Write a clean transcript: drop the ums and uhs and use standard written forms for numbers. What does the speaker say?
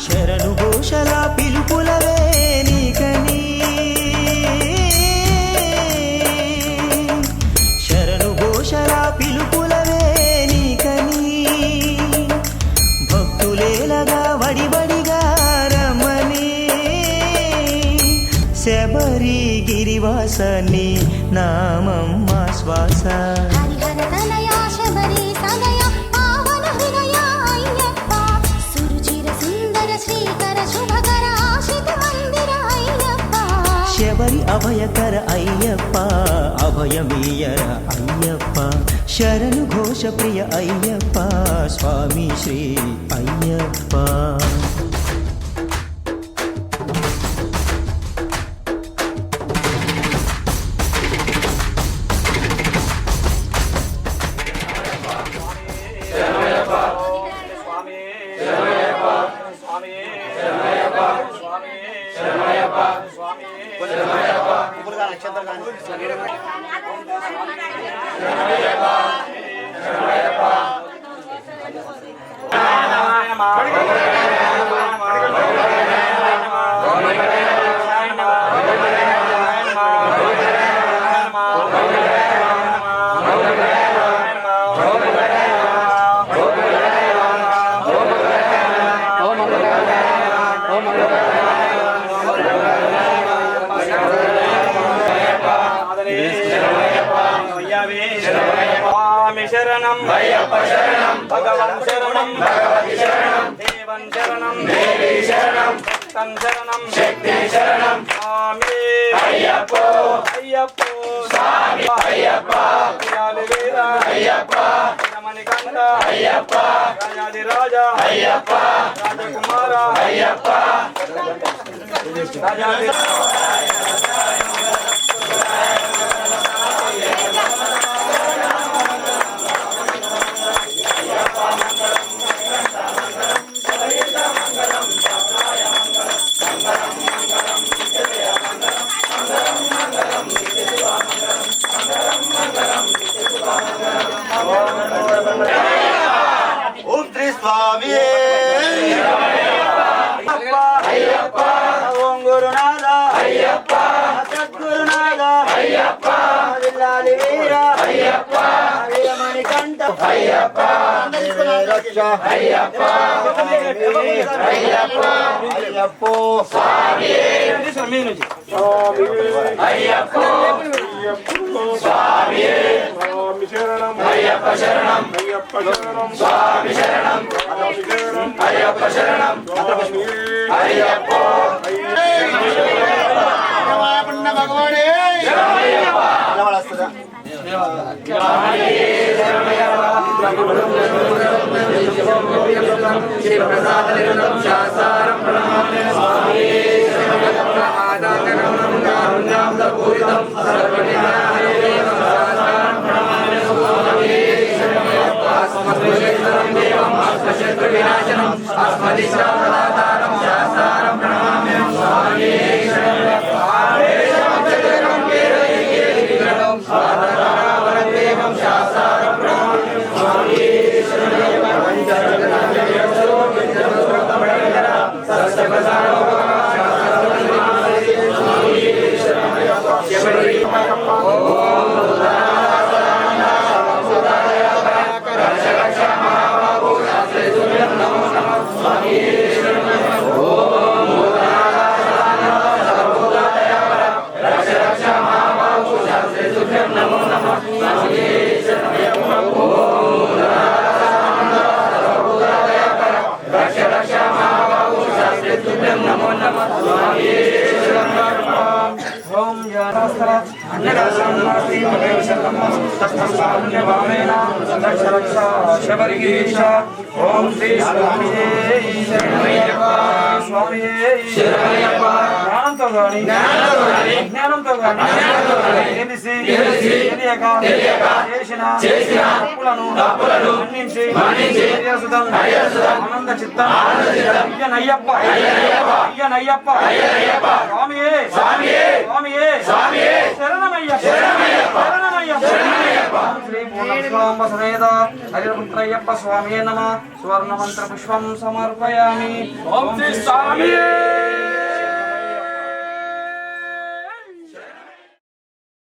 శరణు ఘోషల పిలుపులవే నీకని శరణు ఘోషల పిలుపులవే నీకని భక్తులేలగా వడివడిగా రమణి శబరి గిరివాసని నామమ్మ శ్వాస శబరి అభయకర అయ్యప్ప అభయమీయర అయ్యప్ప శరణు ఘోష ప్రియ అయ్యప్ప స్వామి శ్రీ అయ్యప్ప శరణం అయ్యప్ప శరణం భగవన్ శరణం భగవతి శరణం దేవన్ శరణం దేవి శరణం భక్తన్ శరణం శక్తి శరణం స్వామి అయ్యప్ప అయ్యప్ప స్వామి అయ్యప్ప వీర అయ్యప్ప రమణికంఠ అయ్యప్ప రాజాదిరాజ అయ్యప్ప రాజకుమార అయ్యప్ప రాజాది ఓం శ్రీ స్వామి అయ్యప్ప ఓం గురునాథ అయ్యప్ప సద్గురునాథ అయ్యప్ప జిల్లాలి వీర అయ్యప్ప వీరమణికంఠ అయ్యప్ప రక్ష అయ్యప్ప అయ్యప్ప అయ్యప్ప స్వామి అయ్యప్ప స్వామి శరణం అయ్యప్ప శరణం అయ్యప్ప శరణం స్వామి శరణం అయ్యప్ప శరణం అయ్యప్ప భగవానే శరణమయ్యప్ప ఓం శ్రీ స్వామి జ్ఞానంతో గాని అజ్ఞానంతో గాని తెలిసి తెలియక చేసిన తప్పులను మన్నించి ఆనంద చిత్తం అయ్యనయ్యప్ప స్వామియే శరణమయ్యప్ప శ్రీ పూర్ణస్వాంబ సమేత హరిపుత్రయ్యప్ప స్వామియే నమః సువర్ణ మంత్ర పుష్పం సమర్పయామి. ఓం శ్రీ స్వామియే.